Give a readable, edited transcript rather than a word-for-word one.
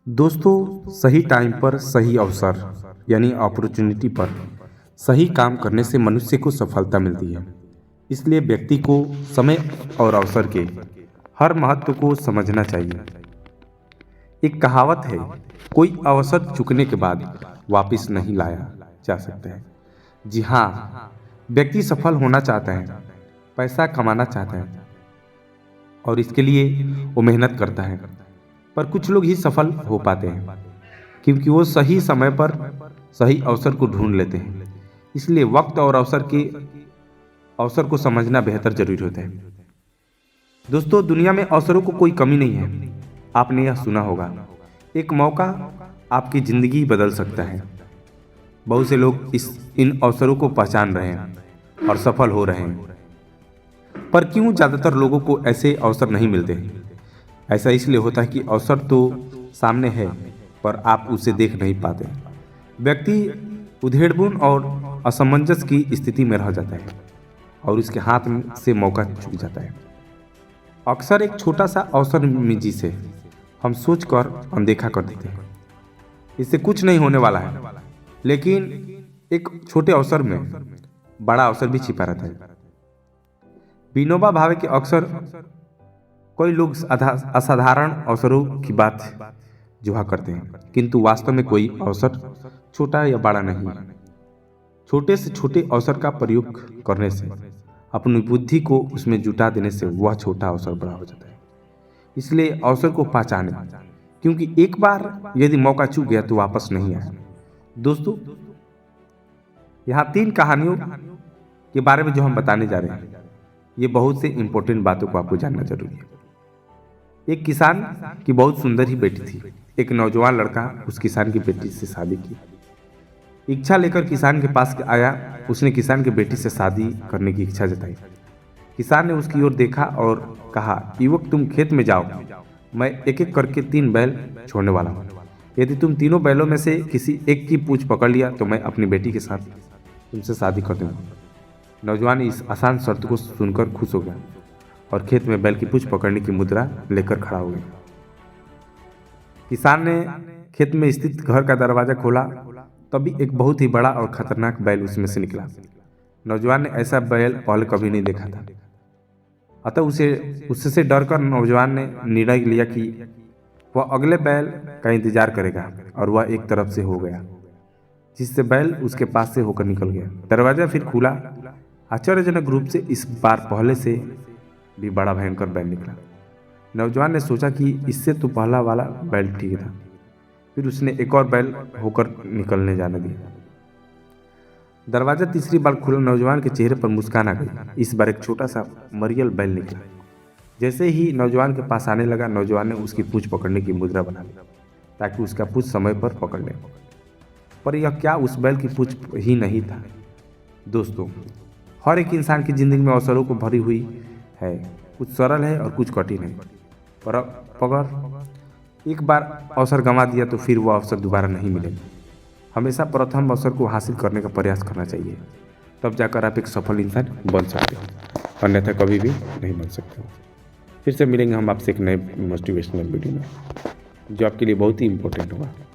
दोस्तों, सही टाइम पर सही अवसर यानी अपॉर्चुनिटी पर सही काम करने से मनुष्य को सफलता मिलती है। इसलिए व्यक्ति को समय और अवसर के हर महत्व को समझना चाहिए। एक कहावत है, कोई अवसर चुकने के बाद वापस नहीं लाया जा सकता है। जी हाँ, व्यक्ति सफल होना चाहता है, पैसा कमाना चाहता है और इसके लिए वो मेहनत करता है। पर कुछ लोग ही सफल हो पाते हैं क्योंकि वो सही समय पर सही अवसर को ढूंढ लेते हैं। इसलिए वक्त और अवसर को समझना बेहतर जरूरी होता है। दोस्तों, दुनिया में अवसरों को कोई कमी नहीं है। आपने यह सुना होगा, एक मौका आपकी जिंदगी बदल सकता है। बहुत से लोग इन अवसरों को पहचान रहे हैं और सफल हो रहे हैं। पर क्यों ज्यादातर लोगों को ऐसे अवसर नहीं मिलते हैं? ऐसा इसलिए होता है कि अवसर तो सामने है पर आप उसे देख नहीं पाते। व्यक्ति उधेड़बुन और असमंजस की स्थिति में रह जाता है और उसके हाथ से मौका चूक जाता है। अक्सर एक छोटा सा अवसर जिसे हम सोचकर अनदेखा कर देते हैं, इससे कुछ नहीं होने वाला है। लेकिन एक छोटे अवसर में बड़ा अवसर भी छिपा रहता है। विनोबा भावे के अक्सर कोई लोग असाधारण अवसरों की बात जुहा करते हैं, किंतु वास्तव में कोई अवसर छोटा या बड़ा नहीं है। छोटे से छोटे अवसर का प्रयोग करने से, अपनी बुद्धि को उसमें जुटा देने से वह छोटा अवसर बड़ा हो जाता है। इसलिए अवसर को पहचाने, क्योंकि एक बार यदि मौका चूक गया तो वापस नहीं आया। दोस्तों, यहाँ 3 कहानियों के बारे में जो हम बताने जा रहे हैं, ये बहुत से इंपॉर्टेंट बातों को आपको जानना जरूरी है। एक किसान की बहुत सुंदर ही बेटी थी। एक नौजवान लड़का उस किसान की बेटी से शादी की इच्छा लेकर किसान के पास आया। उसने किसान की बेटी से शादी करने की इच्छा जताई। किसान ने उसकी ओर देखा और कहा, युवक, तुम खेत में जाओ, मैं एक एक करके 3 बैल छोड़ने वाला हूँ। यदि तुम तीनों बैलों में से किसी एक की पूंछ पकड़ लिया तो मैं अपनी बेटी के साथ तुमसे शादी कर दूंगा। नौजवान इस आसान शर्त को सुनकर खुश हो गया और खेत में बैल की पूंछ पकड़ने की मुद्रा लेकर खड़ा हो गया। किसान ने खेत में स्थित घर का दरवाजा खोला, तभी एक बहुत ही बड़ा और खतरनाक बैल उसमें से निकला। नौजवान ने ऐसा बैल पहले कभी नहीं देखा था, अतः उससे डरकर नौजवान ने निर्णय लिया कि वह अगले बैल का इंतजार करेगा और वह एक तरफ से हो गया, जिससे बैल उसके पास से होकर निकल गया। दरवाजा फिर खुला। आश्चर्यजनक रूप से इस बार पहले से भी बड़ा भयंकर बैल निकला। नौजवान ने सोचा कि इससे तो पहला वाला बैल ठीक था। फिर उसने एक और बैल होकर निकलने जाने दिया। दरवाजा तीसरी बार खुला। नौजवान के चेहरे पर मुस्कान आ गई। इस बार एक छोटा सा मरियल बैल निकला। जैसे ही नौजवान के पास आने लगा, नौजवान ने उसकी पूंछ पकड़ने की मुद्रा बना ली ताकि उसका पूंछ समय पर पकड़ ले। पर यह क्या उस बैल की पूंछ ही नहीं था। दोस्तों, हर एक इंसान की जिंदगी में अवसरों को भरी हुई है। कुछ सरल है और कुछ कठिन है। पर अगर एक बार अवसर गंवा दिया तो फिर वह अवसर दोबारा नहीं मिलेगा। हमेशा प्रथम अवसर को हासिल करने का प्रयास करना चाहिए, तब जाकर आप एक सफल इंसान बन सकते हो, अन्यथा कभी भी नहीं बन सकते हो। फिर से मिलेंगे हम आपसे एक नए मोटिवेशनल वीडियो में, जो आपके लिए बहुत ही इंपॉर्टेंट होगा।